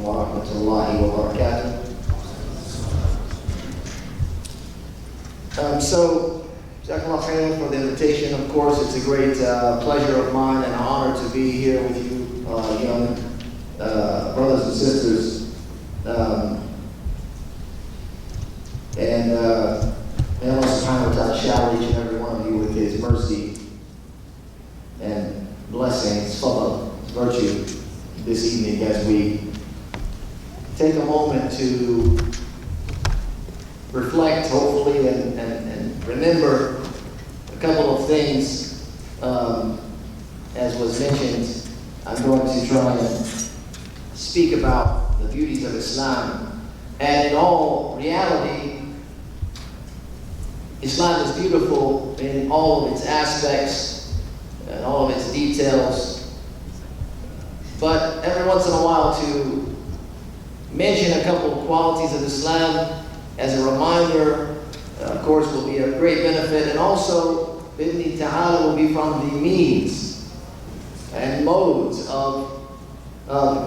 wa rahmatullahi wa barakatuh. Jazakallah khairan for the invitation. Of course, it's a great pleasure of mine and an honor to be here with you, young brothers and sisters. May Allah subhanahu wa ta'ala shower each and every one of you with His mercy and blessings, full of virtue this evening as we take a moment to reflect, hopefully, and remember a couple of things. As was mentioned, I'm going to try and speak about the beauties of Islam. And in all reality, Islam is beautiful in all of its aspects and all of its details. But every once in a while to mention a couple of qualities of Islam as a reminder, of course, will be of great benefit, and also, bi'idhni ta'ala, will be from the means and modes of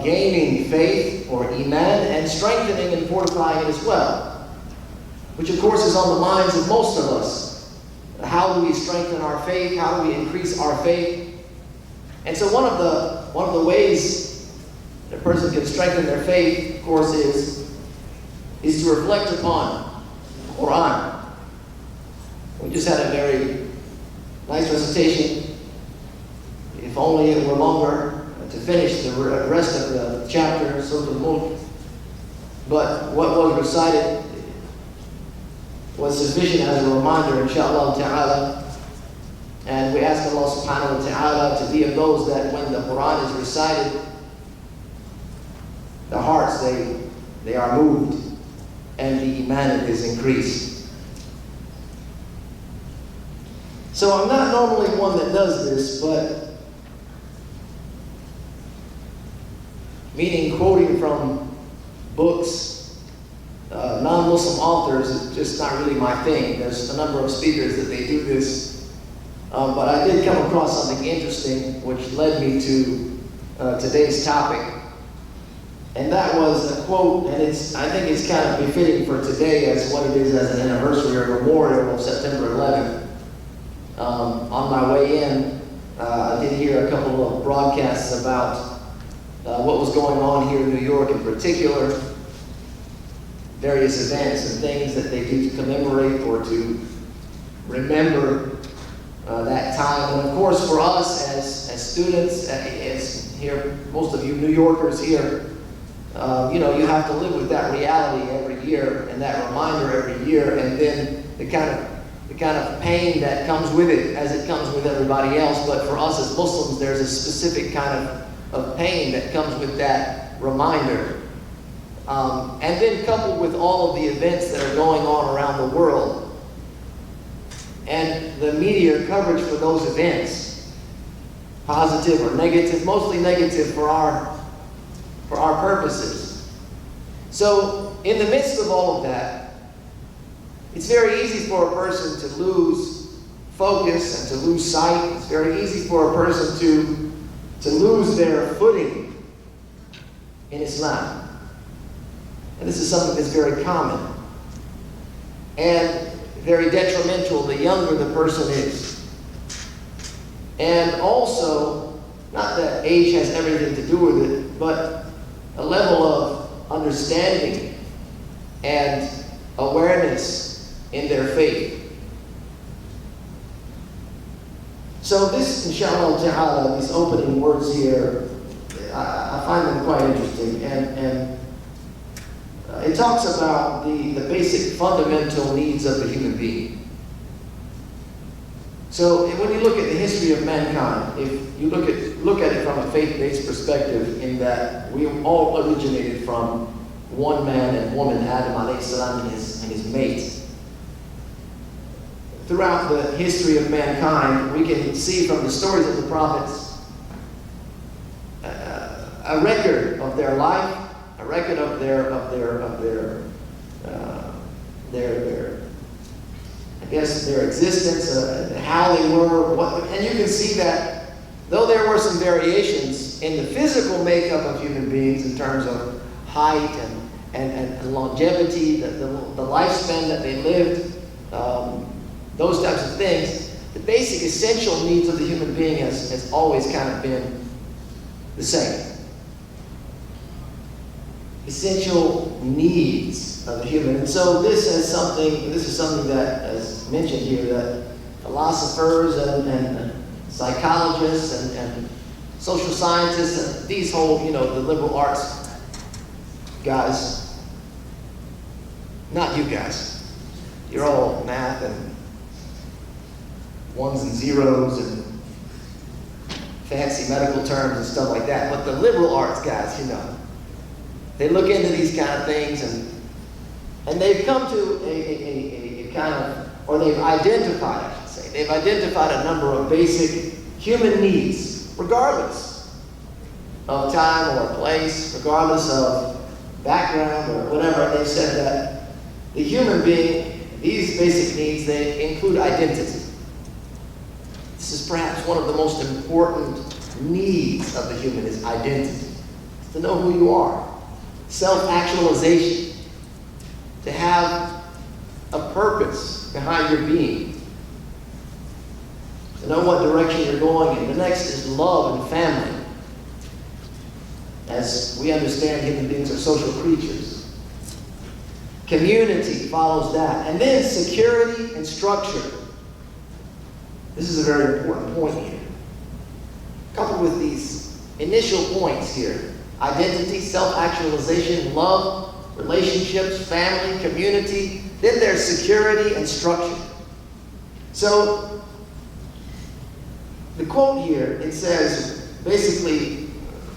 gaining faith or Iman and strengthening and fortifying it as well, which of course is on the minds of most of us. How do we strengthen our faith? How do we increase our faith? And so one of the ways that a person can strengthen their faith, of course, is to reflect upon the Quran. We just had a very nice recitation. If only it were longer to finish the rest of the chapter, Surah Al-Mulk. But what was recited was sufficient as a reminder, inshaAllah ta'ala. And we ask Allah subhanahu wa ta'ala to be of those that when the Quran is recited, the hearts, they are moved and the Iman is increased. So I'm not normally one that does this, but meaning quoting from books, non-Muslim authors, is just not really my thing. There's a number of speakers that they do this. But I did come across something interesting which led me to today's topic. And that was a quote, and I think it's kind of befitting for today as what it is as an anniversary or memorial of September 11th. On my way in, I did hear a couple of broadcasts about what was going on here in New York in particular, various events and things that they do to commemorate or to remember that time. And of course, for us as students, as here, most of you New Yorkers here, you have to live with that reality every year and that reminder every year, and then the kind of pain that comes with it, as it comes with everybody else. But for us as Muslims, there's a specific kind of pain that comes with that reminder. And then coupled with all of the events that are going on around the world and the media coverage for those events, positive or negative, mostly negative for our purposes. So in the midst of all of that, it's very easy for a person to lose focus and to lose sight. It's very easy for a person to lose their footing in Islam. And this is something that's very common and very detrimental the younger the person is. And also, not that age has everything to do with it, but a level of understanding and awareness in their faith. So this, inshallah ta'ala, these opening words here, I find them quite interesting. And it talks about the basic fundamental needs of the human being. So when you look at the history of mankind, if you look at it from a faith-based perspective, in that we all originated from one man and woman, Adam alayhi salam, and his mate. Throughout the history of mankind, we can see from the stories of the prophets a record of their life, a record of their existence, how they were, and you can see that though there were some variations in the physical makeup of human beings in terms of height and longevity, the lifespan that they lived, those types of things, the basic essential needs of the human being has always kind of been the same. Essential needs of the human. And so this is something that, as mentioned here, that philosophers and psychologists and social scientists and these whole, the liberal arts guys, not you guys, you're all math and ones and zeros and fancy medical terms and stuff like that. But the liberal arts guys, they look into these kind of things and they've come to a kind of, or they've identified, I should say, they've identified a number of basic human needs, regardless of time or place, regardless of background or whatever. They've said that the human being, these basic needs, they include identity. This is perhaps one of the most important needs of the human, is identity. To know who you are. Self-actualization. To have a purpose behind your being. To know what direction you're going in. The next is love and family. As we understand, human beings are social creatures. Community follows that. And then security and structure. This is a very important point here. Coupled with these initial points here: identity, self-actualization, love, relationships, family, community. Then there's security and structure. So, the quote here, it says, basically,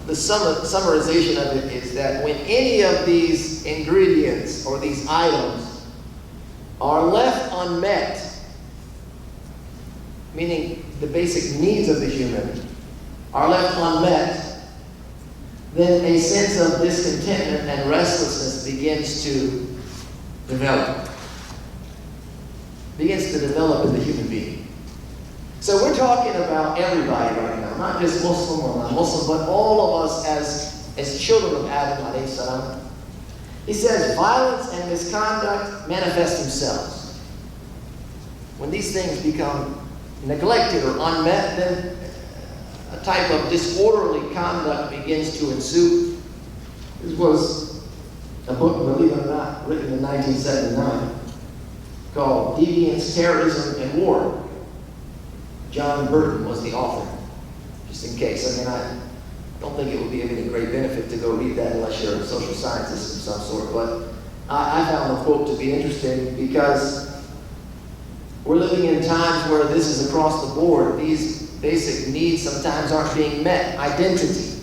the summarization of it is that when any of these ingredients or these items are left unmet, meaning the basic needs of the human are left unmet, then a sense of discontentment and restlessness begins to develop. Begins to develop in the human being. So we're talking about everybody right now, not just Muslim or non-Muslim, but all of us as children of Adam alayhi salam. He says violence and misconduct manifest themselves. When these things become neglected or unmet, then a type of disorderly conduct begins to ensue. This was a book, believe it or not, written in 1979 called Deviance, Terrorism, and War. John Burton was the author, just in case. I don't think it would be of any great benefit to go read that unless you're a social scientist of some sort, but I found the quote to be interesting because we're living in times where this is across the board. These basic needs sometimes aren't being met. Identity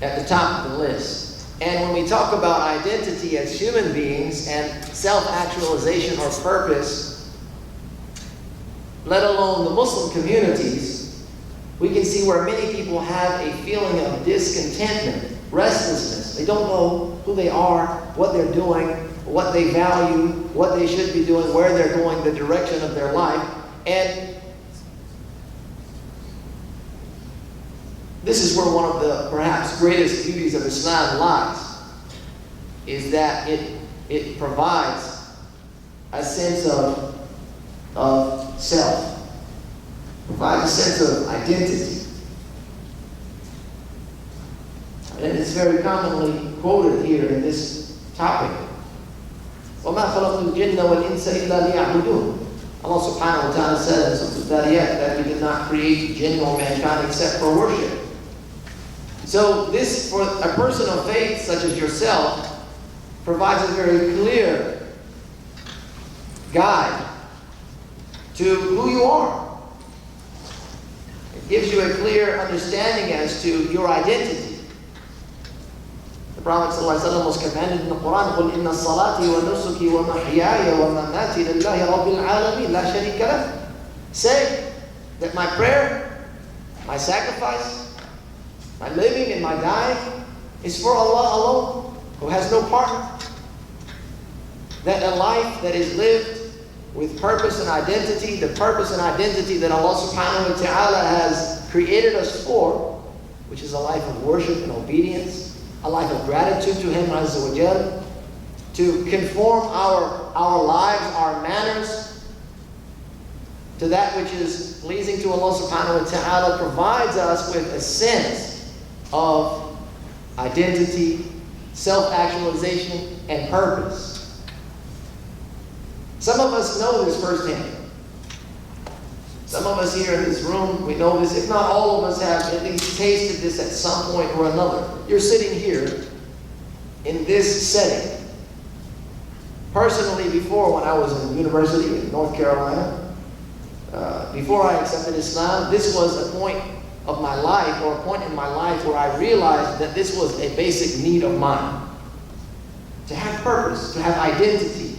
at the top of the list. And when we talk about identity as human beings and self-actualization or purpose, let alone the Muslim communities, we can see where many people have a feeling of discontentment, restlessness. They don't know who they are, what they're doing, what they value, what they should be doing, where they're going, the direction of their life. And this is where one of the perhaps greatest beauties of Islam lies, is that it provides a sense of self, provides a sense of identity. And it's very commonly quoted here in this topic. وَمَا خَلَقْتُ الْجِنَّ وَالْإِنسَ إِلَّا لِيَعْبُدُونَ. Allah subhanahu wa ta'ala said in Surah Al-Dariyat that we did not create jinn or mankind except for worship. So this, for a person of faith such as yourself, provides a very clear guide to who you are. It gives you a clear understanding as to your identity. The Prophet ﷺ was commanded in the Quran, قُلْ إِنَّ الصَّلَاةِ وَنُسُكِي وَمَحْيَايَ وَمَمَاتِي لِلَّهِ رَبِّ الْعَالَمِينَ لَا شَرِيكَ لَهُ. Say that my prayer, my sacrifice, my living and my dying is for Allah alone, who has no partner. That a life that is lived with purpose and identity, the purpose and identity that Allah subhanahu wa ta'ala has created us for, which is a life of worship and obedience, a life of gratitude to Him Azza wa Jal, to conform our lives, our manners, to that which is pleasing to Allah subhanahu wa ta'ala, provides us with a sense of identity, self-actualization, and purpose. Some of us know this firsthand. Some of us here in this room, we know this. If not all of us have at least tasted this at some point or another. You're sitting here in this setting. Personally, before, when I was in university in North Carolina, before I accepted Islam, this was a point of my life, or a point in my life, where I realized that this was a basic need of mine. To have purpose, to have identity.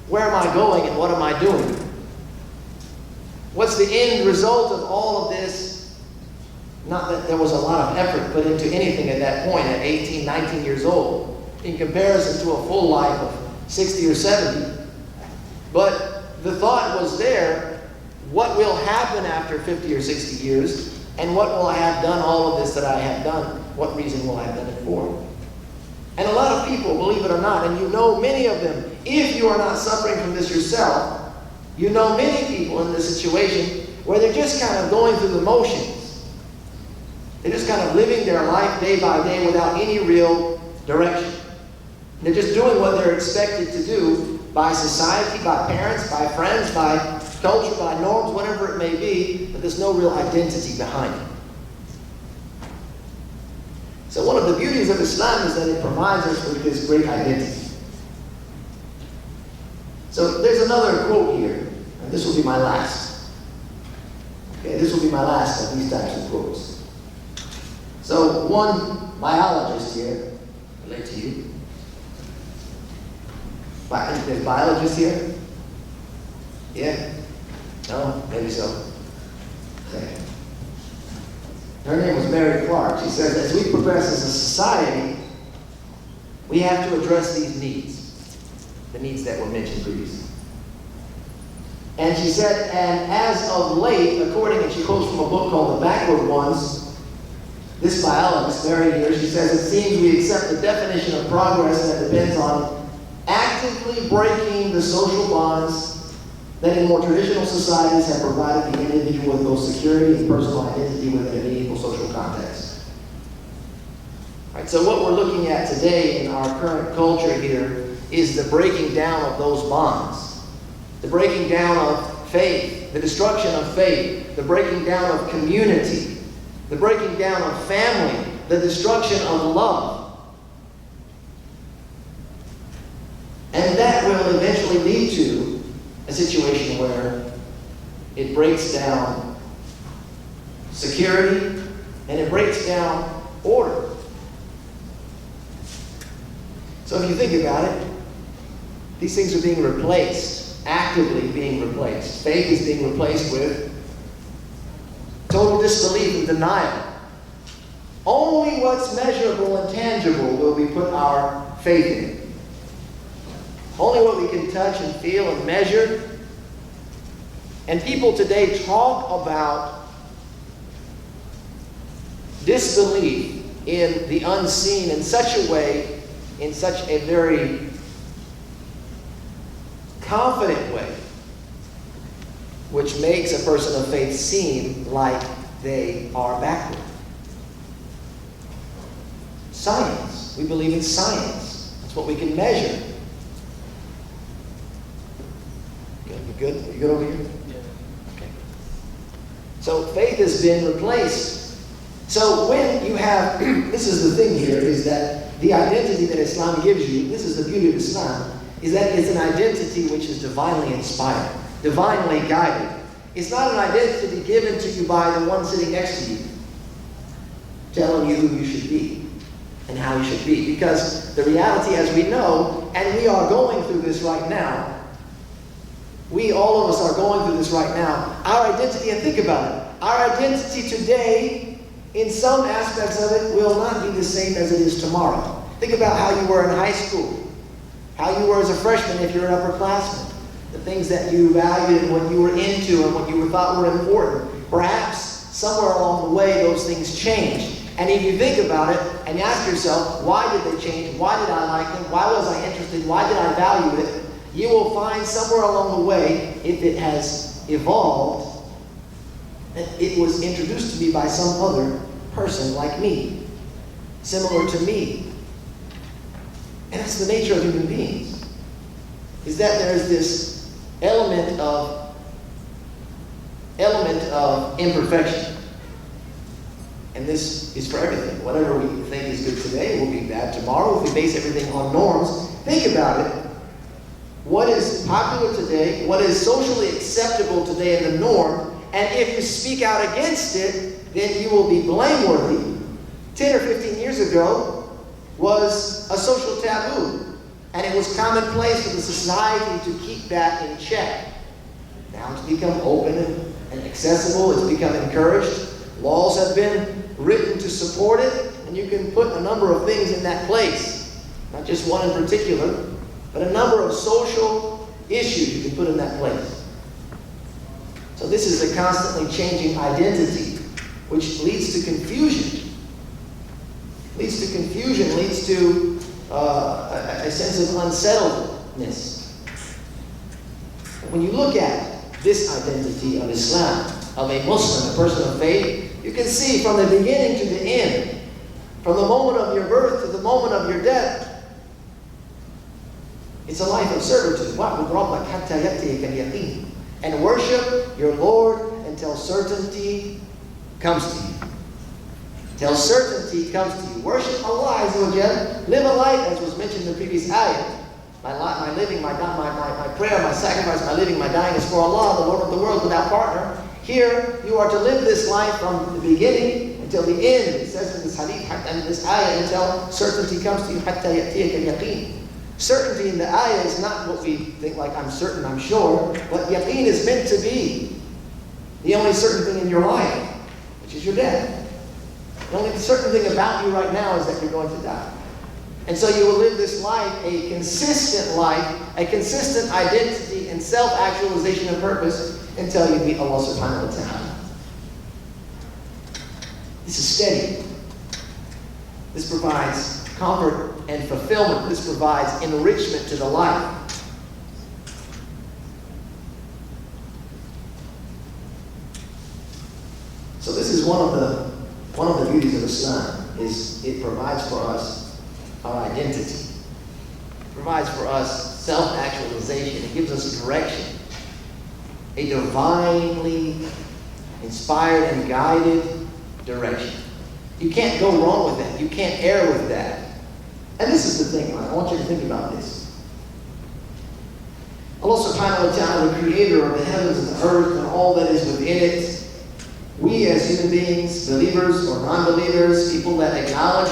Where am I going and what am I doing? What's the end result of all of this? Not that there was a lot of effort put into anything at that point, at 18, 19 years old, in comparison to a full life of 60 or 70. But the thought was there, what will happen after 50 or 60 years? And what will I have done all of this that I have done? What reason will I have done it for? And a lot of people, believe it or not, and you know many of them, if you are not suffering from this yourself, you know many people in this situation where they're just kind of going through the motions. They're just kind of living their life day by day without any real direction. They're just doing what they're expected to do by society, by parents, by friends, by culture, by norms, whatever it may be, but there's no real identity behind it. So one of the beauties of Islam is that it provides us with this great identity. So there's another quote here, and this will be my last. Okay, this will be my last of these types of quotes. So one biologist here, relate to you. There's biologists here? Yeah? No? Maybe so. Okay. Her name was Mary Clark. She says, as we progress as a society, we have to address these needs. The needs that were mentioned previously. And she said, and as of late, according, and she quotes from a book called The Backward Ones, this biologist, Mary here, she says, it seems we accept the definition of progress that depends on actively breaking the social bonds that in more traditional societies have provided the individual with both security and personal identity within a meaningful social context. All right, so what we're looking at today in our current culture here is the breaking down of those bonds. The breaking down of faith, the destruction of faith, the breaking down of community, the breaking down of family, the destruction of love. And that will eventually lead to a situation where it breaks down security and it breaks down order. So if you think about it, these things are being replaced, actively being replaced. Faith is being replaced with total disbelief and denial. Only what's measurable and tangible will we put our faith in. Only what we can touch and feel and measure. And people today talk about disbelief in the unseen in such a way, in such a very confident way, which makes a person of faith seem like they are backward. Science. We believe in science. That's what we can measure. You good? You good over here? Yeah. Okay. So faith has been replaced. So when you have, this is the thing here, is that the identity that Islam gives you, this is the beauty of Islam, is that it's an identity which is divinely inspired, divinely guided. It's not an identity given to you by the one sitting next to you, telling you who you should be and how you should be. Because the reality, as we know, and we are going through this right now, all of us are going through this right now, our identity, and think about it, our identity today, in some aspects of it, will not be the same as it is tomorrow. Think about how you were in high school, how you were as a freshman if you're an upperclassman, the things that you valued and what you were into and what you thought were important. Perhaps somewhere along the way those things changed. And if you think about it, and you ask yourself, why did they change? Why did I like them? Why was I interested? Why did I value it? You will find somewhere along the way, if it has evolved, that it was introduced to me by some other person like me, similar to me. And that's the nature of human beings, is that there is this element of imperfection. And this is for everything. Whatever we think is good today will be bad tomorrow if we base everything on norms. Think about it. What is popular today, what is socially acceptable today in the norm, and if you speak out against it, then you will be blameworthy. 10 or 15 years ago was a social taboo, and it was commonplace for the society to keep that in check. Now it's become open and accessible, it's become encouraged. Laws have been written to support it, and you can put a number of things in that place. Not just one in particular, but a number of social issues you can put in that place. So this is a constantly changing identity, which leads to confusion. Leads to confusion, leads to a sense of unsettledness. When you look at this identity of Islam, of a Muslim, a person of faith, you can see from the beginning to the end, from the moment of your birth to the moment of your death, it's a life of servitude. And worship your Lord until certainty comes to you. Till certainty comes to you. Worship Allah Azza wa Jal. Live a life, as was mentioned in the previous ayah. My living, my prayer, my sacrifice, my living, my dying is for Allah, the Lord of the world, without partner. Here, you are to live this life from the beginning until the end. It says in this hadith, and this ayah, until certainty comes to you, حَتَّى يَأْتِيَكَ الْيَقِينَ. Certainty in the ayah is not what we think like, I'm certain, I'm sure. What yaqeen is meant to be the only certain thing in your life, which is your death. The only certain thing about you right now is that you're going to die. And so you will live this life, a consistent life, a consistent identity and self-actualization and purpose until you meet Allah subhanahu wa ta'ala. This is steady. This provides comfort and fulfillment. This provides enrichment to the life. So this is one of the beauties of Islam, is it provides for us our identity. It provides for us self-actualization. It gives us direction. A divinely inspired and guided direction. You can't go wrong with that. You can't err with that. And this is the thing, I want you to think about this. Allah subhanahu wa ta'ala, the creator of the heavens and the earth and all that is within it, we as human beings, believers or non-believers, people that acknowledge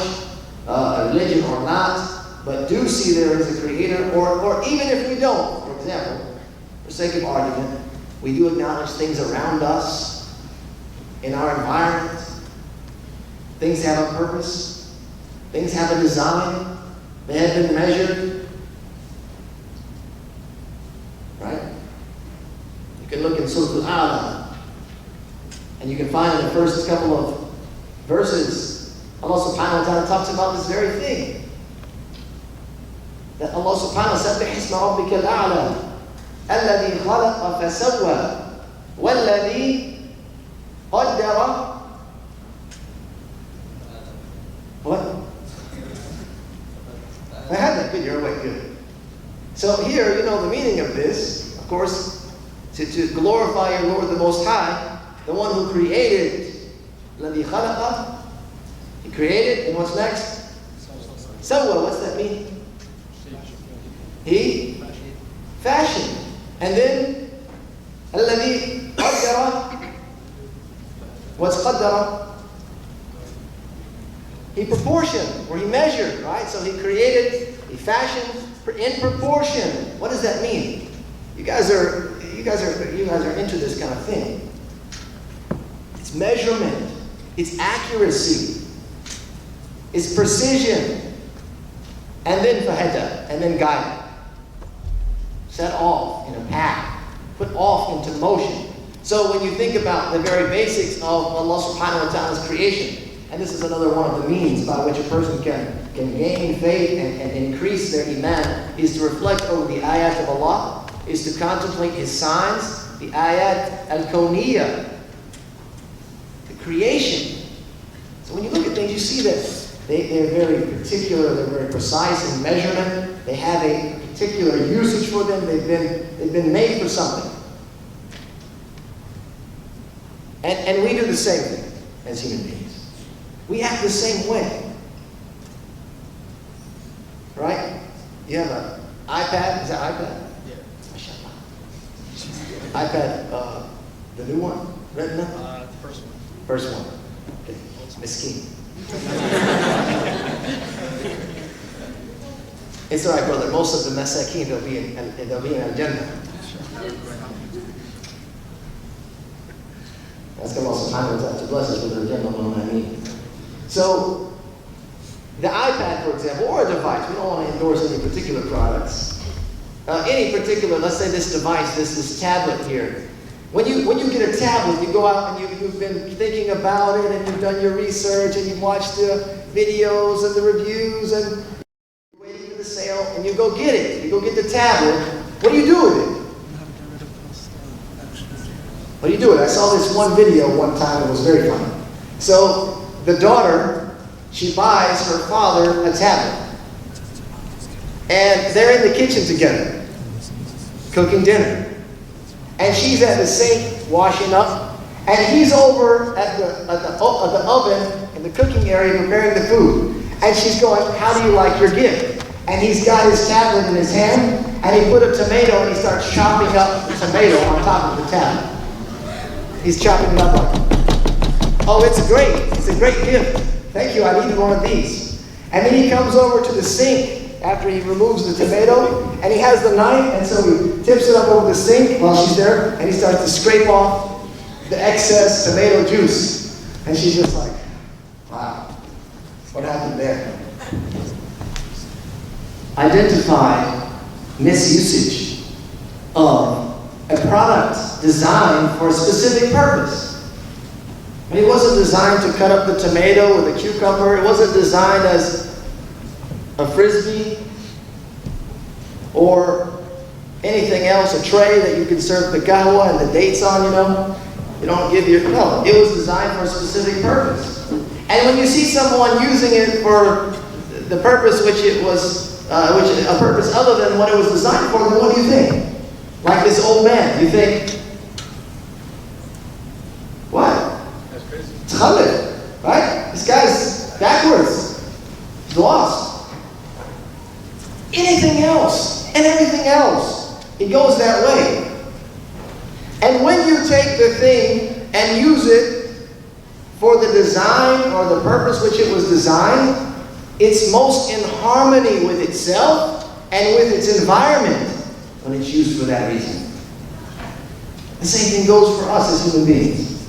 a religion or not, but do see there is a creator, or even if we don't, for example, for sake of argument, we do acknowledge things around us, in our environment. Things have a purpose. Things have a design. They have been measured. Right? You can look in Surah Al-A'la, and you can find in the first couple of verses, Allah subhanahu wa ta'ala talks about this very thing. That Allah subhanahu wa ta'ala says, "Isma rabbika al-a'la, alladhi khalaqa fasawwa, walladhi qaddara." What? I had that. Good, you're awake. Good. So here, you know the meaning of this, of course, to glorify your Lord the Most High, the one who created. الَّذِي خَلَقَ. He created, and what's next? Sawwa. What's that mean? He fashioned. And then, الَّذِي قَدَّرَ. What's قَدَّرَ? He proportioned, or he measured, right? So he created, he fashioned in proportion. What does that mean? You guys are into this kind of thing. It's measurement, it's accuracy, it's precision, and then fahada, and then guide. Set off in a path, put off into motion. So when you think about the very basics of Allah subhanahu wa ta'ala's creation, and this is another one of the means by which a person can gain faith and increase their Iman, is to reflect over the ayat of Allah, is to contemplate His signs, the ayat al-kawniyah, the creation. So when you look at things, you see that they're very particular, they're very precise in measurement, they have a particular usage for them, they've been made for something. And we do the same thing as human beings. We act the same way. Right? You have an iPad, is that iPad? Yeah. iPad, the new one? Retina? The first one. First one. Okay. Miskeen. It's all right, brother. Most of the masakeen, they'll be in Al-Jannah. Ask Allah subhanahu wa ta'ala to bless us with Al-Jannah, I mean. So, the iPad, for example, or a device, we don't want to endorse any particular products. Any particular, let's say this device, this tablet here. When you get a tablet, you go out and you've been thinking about it, and you've done your research, and you've watched the videos and the reviews, and you're waiting for the sale, and you go get it. You go get the tablet. What do you do with it? What do you do with it? I saw this one video one time, it was very funny. So, the daughter, she buys her father a tablet. And they're in the kitchen together, cooking dinner. And she's at the sink, washing up. And he's over at the oven, in the cooking area, preparing the food. And she's going, how do you like your gift? And he's got his tablet in his hand, and he put a tomato, and he starts chopping up the tomato on top of the tablet. He's chopping it up like, oh, it's great. It's a great gift. Thank you, I needed one of these. And then he comes over to the sink after he removes the tomato, and he has the knife, and so he tips it up over the sink while she's there, and he starts to scrape off the excess tomato juice. And she's just like, wow, what happened there? Identify misusage of a product designed for a specific purpose. And it wasn't designed to cut up the tomato with a cucumber. It wasn't designed as a frisbee or anything else, a tray that you can serve the kahwa and the dates on, you know. You don't give your, no, it was designed for a specific purpose. And when you see someone using it for the purpose which it was, a purpose other than what it was designed for, then what do you think? Like this old man, you think, what? That's crazy. It's Khalid, right? This guy's backwards. He's lost. Anything else and everything else, it goes that way. And when you take the thing and use it for the design or the purpose which it was designed, it's most in harmony with itself and with its environment when it's used for that reason. The same thing goes for us as human beings.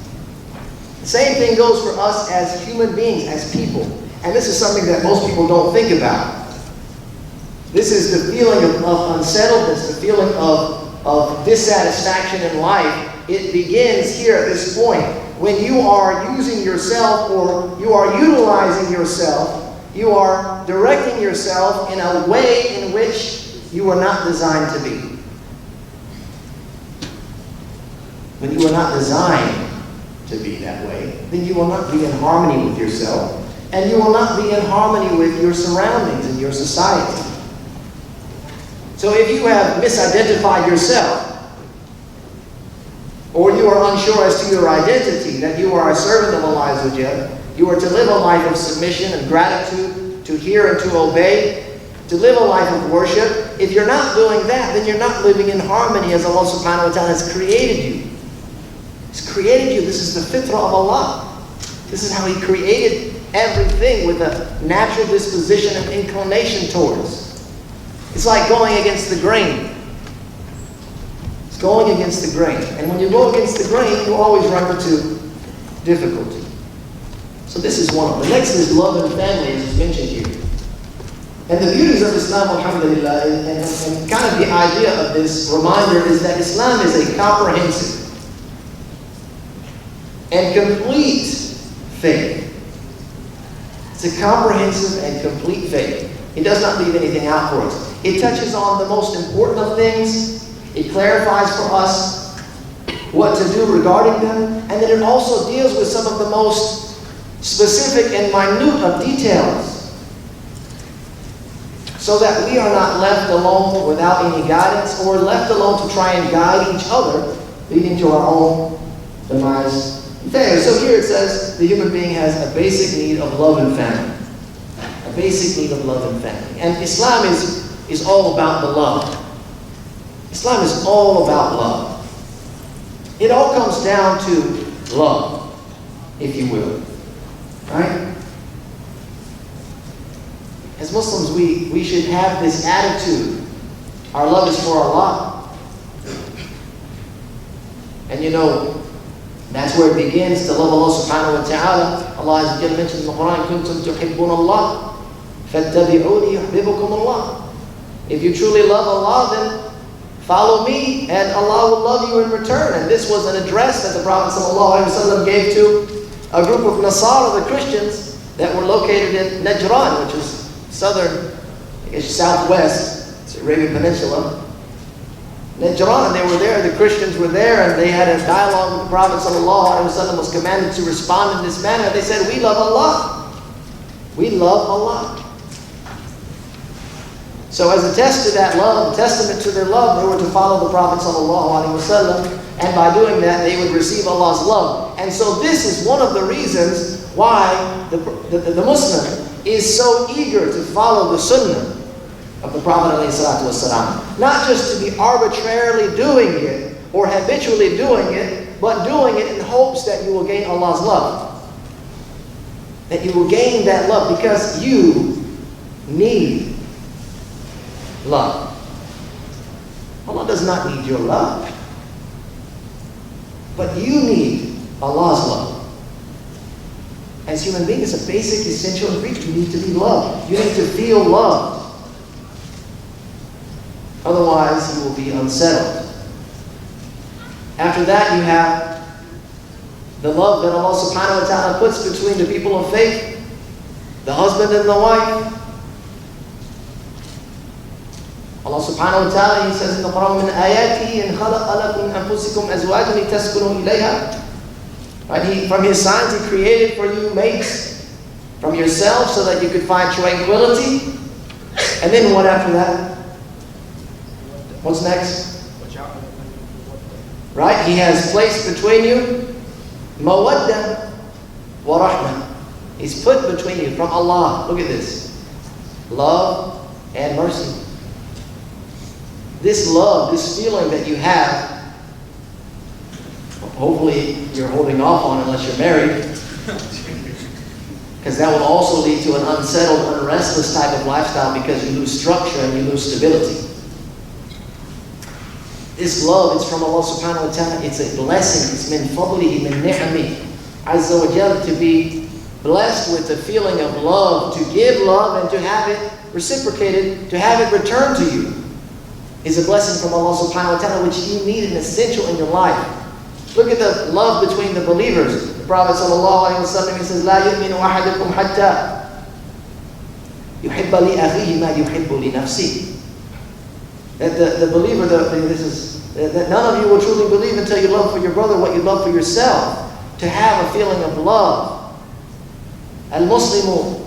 The same thing goes for us as human beings, as people. And this is something that most people don't think about. This is the feeling of unsettledness, the feeling of dissatisfaction in life. It begins here at this point. When you are using yourself or you are utilizing yourself, you are directing yourself in a way in which you are not designed to be. When you are not designed to be that way, then you will not be in harmony with yourself, and you will not be in harmony with your surroundings and your society. So if you have misidentified yourself, or you are unsure as to your identity, that you are a servant of Allah Azza wa Jal, you are to live a life of submission and gratitude, to hear and to obey, to live a life of worship. If you're not doing that, then you're not living in harmony as Allah subhanahu wa ta'ala has created you. He's created you. This is the fitrah of Allah. This is how He created everything, with a natural disposition and inclination towards. It's like going against the grain. It's going against the grain. And when you go against the grain, you always run into difficulty. So this is one of them. The next is love and family, as is mentioned here. And the beauties of Islam, alhamdulillah, and kind of the idea of this reminder is that Islam is a comprehensive and complete faith. It's a comprehensive and complete faith. It does not leave anything out for us. It touches on the most important of things. It clarifies for us what to do regarding them. And then it also deals with some of the most specific and minute of details, so that we are not left alone without any guidance, or left alone to try and guide each other, leading to our own demise and failure. So here it says the human being has a basic need of love and family. A basic need of love and family. And Islam is all about the love. Islam is all about love. It all comes down to love, if you will. Right? As Muslims, we should have this attitude. Our love is for Allah. And you know, that's where it begins, to love Allah subhanahu wa ta'ala. Allah Azza wa Jalla mentions in the Quran, كُنْتُمْ تُحِبُّونَ اللَّهِ فَاتَّبِعُونِي يُحْبِبُكُمُ اللَّهِ. If you truly love Allah, then follow me, and Allah will love you in return. And this was an address that the Prophet ﷺ gave to a group of Nasara, the Christians, that were located in Najran, which is southern, I guess southwest, it's the Arabian Peninsula. Najran, they were there, the Christians were there, and they had a dialogue with the Prophet ﷺ, was commanded to respond in this manner. They said, we love Allah. We love Allah. So as a test to that love, a testament to their love, they were to follow the Prophet ﷺ, and by doing that, they would receive Allah's love. And so this is one of the reasons why the Muslim is so eager to follow the sunnah of the Prophet ﷺ. Not just to be arbitrarily doing it, or habitually doing it, but doing it in hopes that you will gain Allah's love. That you will gain that love, because you need love. Allah does not need your love, but you need Allah's love. As human beings, it's a basic, essential ingredient. You need to be loved. You need to feel loved. Otherwise, you will be unsettled. After that, you have the love that Allah subhanahu wa ta'ala puts between the people of faith, the husband and the wife. Allah subhanahu wa ta'ala, He says in the Quran, مِنْ آيَاتِهِ إِنْ خَلَقَ لَكُمْ أَنفُسِكُمْ أَزْوَاجًا لِتَسْكُنُوا إِلَيْهَا. Right? From His signs, He created for you mates from yourself so that you could find tranquility. And then what after that? What's next? Right? He has placed between you mawaddah wa rahmah. He's put between you from Allah. Look at this. Love and mercy. This love, this feeling that you have, hopefully you're holding off on unless you're married, because that will also lead to an unsettled, unrestless type of lifestyle, because you lose structure and you lose stability. This love is from Allah subhanahu wa ta'ala. It's a blessing. It's min fadlihi, min ni'ami, azza wa jalla, to be blessed with the feeling of love, to give love and to have it reciprocated, to have it returned to you, is a blessing from Allah subhanahu wa ta'ala, which you need and essential in your life. Look at the love between the believers. The Prophet sallallahu alaihi wasallam, he says, لا يؤمن أحدكم حتى يحب لأخيه ما يحب لنفسه. That the believer, that none of you will truly believe until you love for your brother what you love for yourself. To have a feeling of love. Al-Muslimu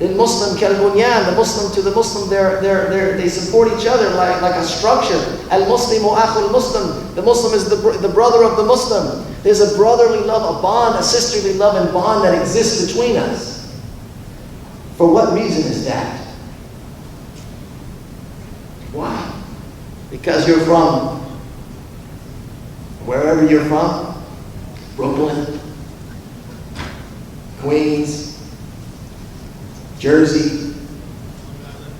lil-Muslim kal-bunyan. The Muslim to the Muslim, they support each other like a structure. Al-Muslimu akhul Muslim. The Muslim is the brother of the Muslim. There's a brotherly love, a bond, a sisterly love and bond that exists between us. For what reason is that? Why? Because you're from wherever you're from, Brooklyn, Queens, Jersey,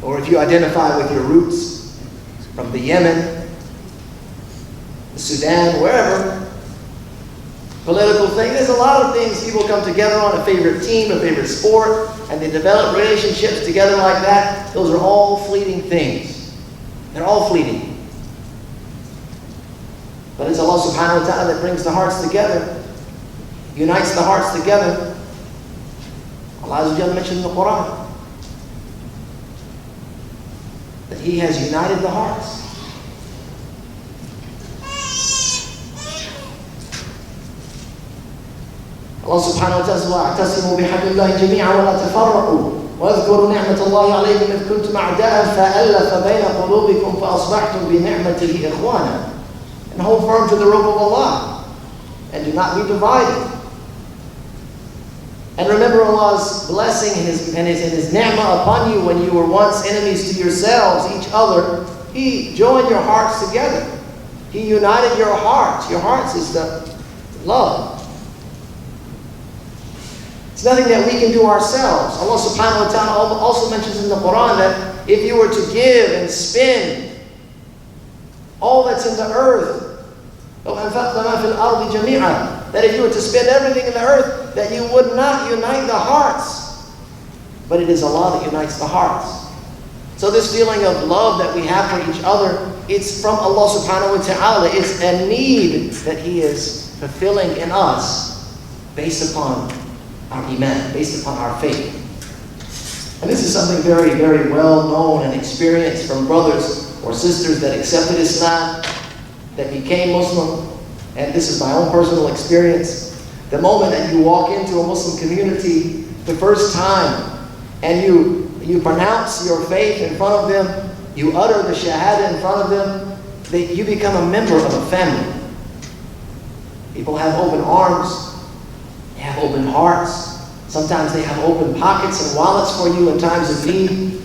or if you identify with your roots from the Yemen, the Sudan, wherever, political thing. There's a lot of things people come together on, a favorite team, a favorite sport, and they develop relationships together like that. Those are all fleeting things. They're all fleeting. But it's Allah subhanahu wa ta'ala that brings the hearts together, unites the hearts together. Allah Azza wa Jalla mentioned in the Quran that He has united the hearts. Allah subhanahu wa ta'ala says, وَاعْتَصِمُوا بِحَبْلِ اللَّهِ جَمِيعًا وَلَا تَفَرَّقُوا وَاذْكُرُوا نِعْمَةَ اللَّهِ عَلَيْكُمْ إِذْ كُنْتُمْ أَعْدَاءً فَأَلَّفَ بَيْنَ قُلُوبِكُمْ فَأَصْبَحْتُمْ بِنِعْمَتِهِ إِخْوَانًا. And hold firm to the rope of Allah, and do not be divided. And remember Allah's blessing and His ni'mah upon you when you were once enemies to yourselves, each other. He joined your hearts together. He united your hearts. Your hearts is the love. It's nothing that we can do ourselves. Allah subhanahu wa ta'ala also mentions in the Quran that if you were to give and spend all that's in the earth, that if you were to spend everything in the earth, that you would not unite the hearts. But it is Allah that unites the hearts. So this feeling of love that we have for each other, it's from Allah subhanahu wa ta'ala. It's a need that He is fulfilling in us based upon our Iman, based upon our faith. And this is something very, very well known and experienced from brothers or sisters that accepted Islam, that became Muslim. And this is my own personal experience. The moment that you walk into a Muslim community the first time and you pronounce your faith in front of them, you utter the Shahada in front of them, you become a member of a family. People have open arms, they have open hearts. Sometimes they have open pockets and wallets for you in times of need.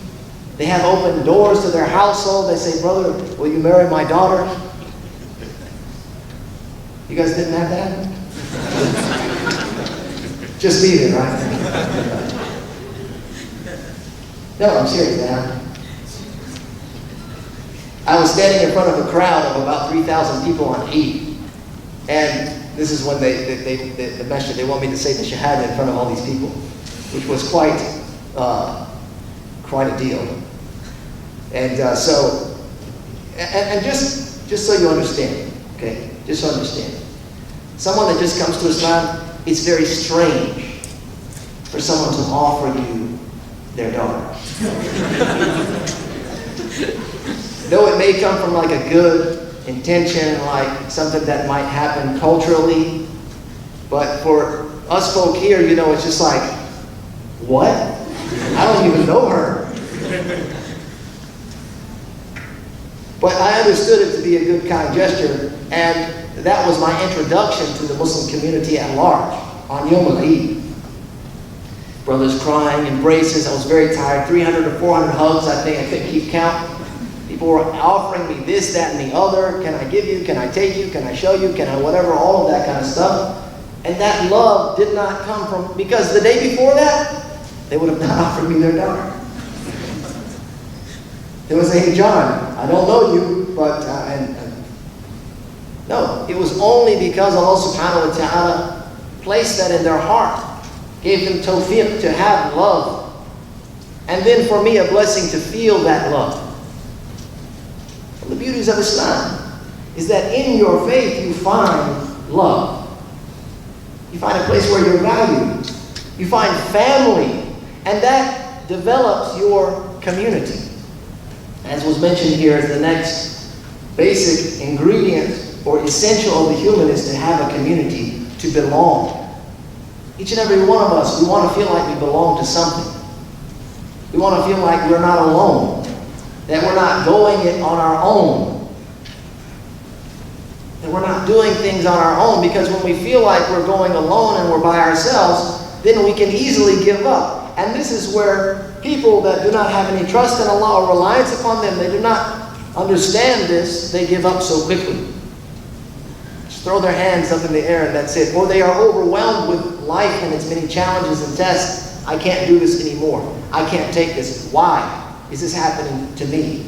They have open doors to their household. They say, brother, will you marry my daughter? You guys didn't have that? Just me then, right? No, I'm serious, man. I was standing in front of a crowd of about 3,000 people on Eid. And this is when the masjid, they want me to say the Shahada in front of all these people, which was quite a deal. And just so you understand, okay? Just so you understand. Someone that just comes to Islam, it's very strange for someone to offer you their daughter. Though it may come from like a good intention, like something that might happen culturally, but for us folk here, you know, it's just like, what? I don't even know her. But I understood it to be a good, kind gesture, and that was my introduction to the Muslim community at large on Yom al-Eid. Brothers crying, embraces. I was very tired. 300 or 400 hugs, I think. I couldn't keep count. People were offering me this, that, and the other. Can I give you? Can I take you? Can I show you? Can I whatever? All of that kind of stuff. And that love did not come from, because the day before that, they would have not offered me their daughter. They would say, hey John, I don't know you, but, no, it was only because Allah subhanahu wa ta'ala placed that in their heart, gave them tawfiq to have love. And then for me, a blessing to feel that love. And the beauties of Islam is that in your faith you find love. You find a place where you're valued. You find family. And that develops your community. As was mentioned here, as the next basic ingredient or essential of the human is to have a community, to belong. Each and every one of us, we want to feel like we belong to something. We want to feel like we're not alone, that we're not going it on our own, that we're not doing things on our own, because when we feel like we're going alone and we're by ourselves, then we can easily give up. And this is where people that do not have any trust in Allah or reliance upon them, they do not understand this, they give up so quickly. Just throw their hands up in the air and that's it. Or they are overwhelmed with life and its many challenges and tests. I can't do this anymore. I can't take this. Why is this happening to me?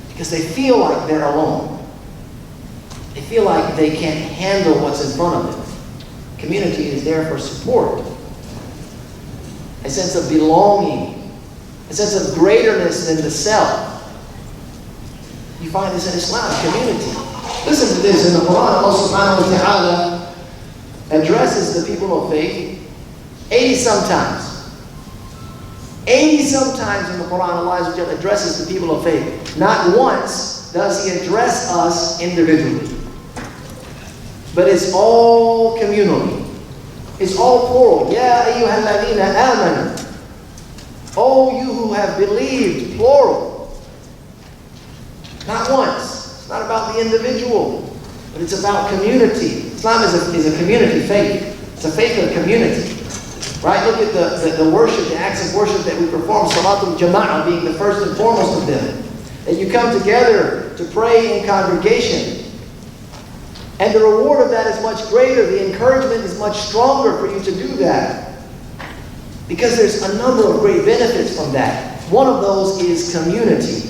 Because they feel like they're alone. They feel like they can't handle what's in front of them. Community is there for support. A sense of belonging. A sense of greaterness than the self. You find this in Islam, community. Listen to this in the Quran. Allah subhanahu wa ta'ala addresses the people of faith 80 sometimes. 80 sometimes in the Quran, Allah addresses the people of faith. Not once does He address us individually. But it's all communally. It's all plural. Ya ayyuha alladhina amanu. Oh, you who have believed, plural. Not once. It's not about the individual, but it's about community. Islam is a community faith. It's a faith of community. Right? Look at the worship, the acts of worship that we perform. Salatul Jama'ah being the first and foremost of them. That you come together to pray in congregation. And the reward of that is much greater. The encouragement is much stronger for you to do that. Because there's a number of great benefits from that. One of those is community.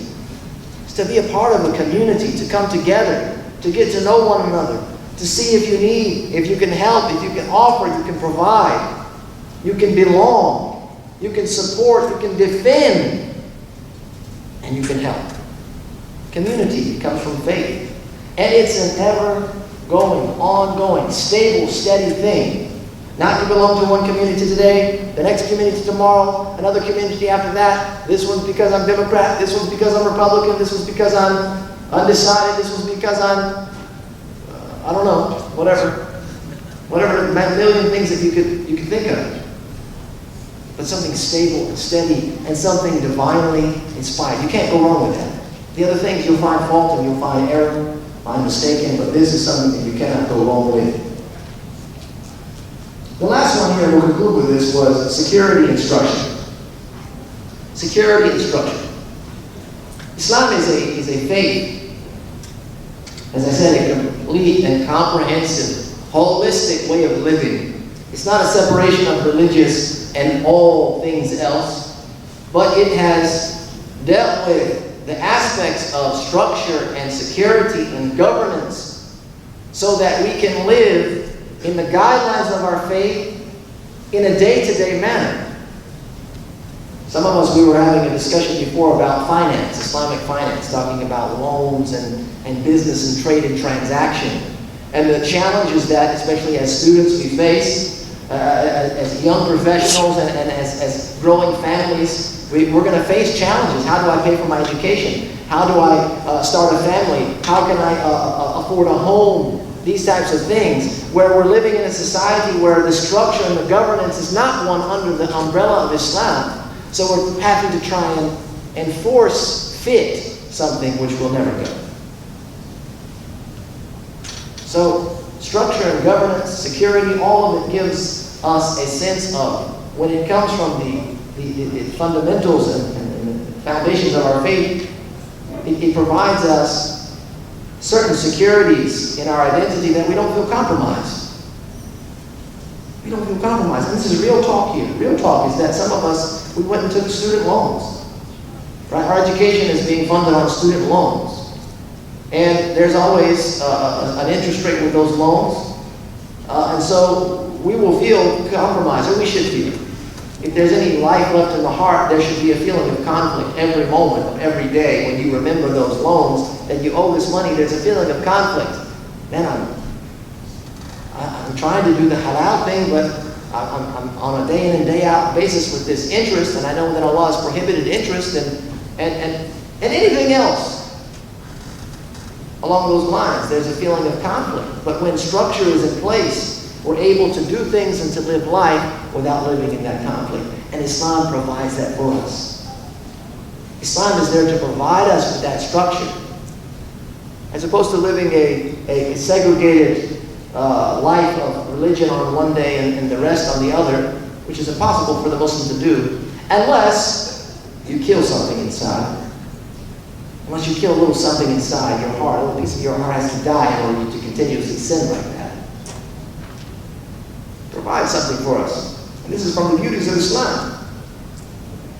It's to be a part of a community, to come together, to get to know one another, to see if you need, if you can help, if you can offer, you can provide. You can belong, you can support, you can defend, and you can help. Community comes from faith. And it's an ever-going, ongoing, stable, steady thing. Not you belong to one community today, the next community tomorrow, another community after that. This one's because I'm Democrat, this one's because I'm Republican, this one's because I'm undecided, this one's because I'm, I don't know, whatever million things that you could think of. But something stable and steady and something divinely inspired. You can't go wrong with that. The other things you'll find fault and you'll find error, find mistake in, but this is something that you cannot go wrong with. The last one here, we'll conclude with this, was security instruction. Security instruction. Islam is a faith, as I said, a complete and comprehensive, holistic way of living. It's not a separation of religious and all things else, but it has dealt with the aspects of structure and security and governance so that we can live in the guidelines of our faith in a day-to-day manner. Some of us, we were having a discussion before about finance, Islamic finance, talking about loans and business and trade and transaction. And the challenges that, especially as students, we face, as young professionals and as growing families, we're going to face challenges. How do I pay for my education? How do I start a family? How can I afford a home? These types of things, where we're living in a society where the structure and the governance is not one under the umbrella of Islam. So we're having to try and force fit something which will never go. So structure and governance, security, all of it gives us a sense of, when it comes from the fundamentals and the foundations of our faith, it provides us certain securities in our identity that we don't feel compromised. We don't feel compromised. And this is real talk here. Real talk is that some of us, we went and took student loans. Right? Our education is being funded on student loans. And there's always an interest rate with those loans. And so we will feel compromised, or we should feel. If there's any life left in the heart, there should be a feeling of conflict every moment of every day when you remember those loans, that you owe this money. There's a feeling of conflict. Man, I'm trying to do the halal thing, but I'm on a day in and day out basis with this interest, and I know that Allah has prohibited interest and anything else along those lines. There's a feeling of conflict. But when structure is in place, we're able to do things and to live life without living in that conflict. And Islam provides that for us. Islam is there to provide us with that structure. As opposed to living a segregated life of religion on one day and the rest on the other, which is impossible for the Muslim to do, unless you kill something inside. Unless you kill a little something inside your heart, a little piece of your heart has to die in order to continuously sin like that. Provide something for us. And this is from the beauties of Islam.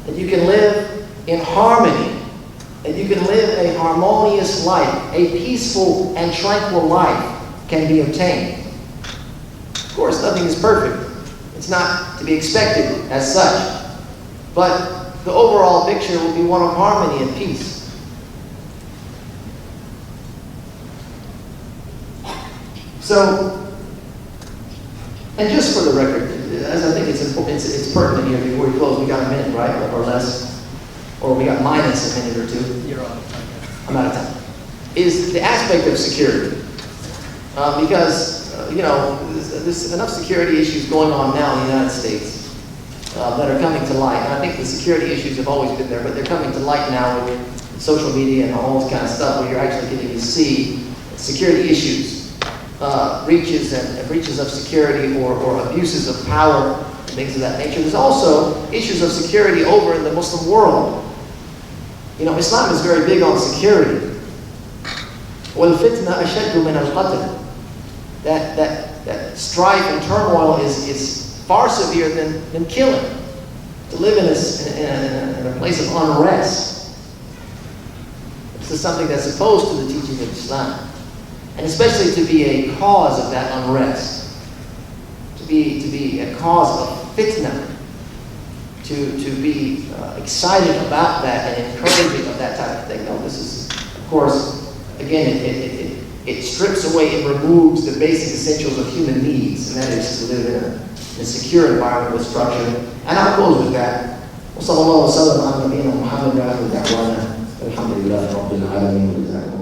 That you can live in harmony. That you can live a harmonious life. A peaceful and tranquil life can be obtained. Of course, nothing is perfect. It's not to be expected as such. But the overall picture will be one of harmony and peace. So, and just for the record, as I think it's pertinent here before we close. We got a minute, right, or less, or we got minus a minute or two. You're out of time. I'm out of time. Is the aspect of security, because there's enough security issues going on now in the United States that are coming to light. And I think the security issues have always been there, but they're coming to light now with social media and all this kind of stuff, where you're actually getting to see security issues, breaches of security, or abuses of power, and things of that nature. There's also issues of security over in the Muslim world. Islam is very big on security. وَالْفِتْنَةَ أَشَدُّ مِنَ الْقَتْلِ. That strife and turmoil is far severe than killing. To live in a place of unrest. This is something that's opposed to the teaching of Islam. And especially to be a cause of that unrest. To be a cause of fitna. To be excited about that and encouraging of that type of thing. No, this is, of course, again, it strips away, it removes the basic essentials of human needs, and that is to live in a secure environment with structure. And I'll close with that. Wasallallahu wasallam ala nabiyyina Muhammad wa alihi wa sahbihi. Alhamdulillah rabbil alamin.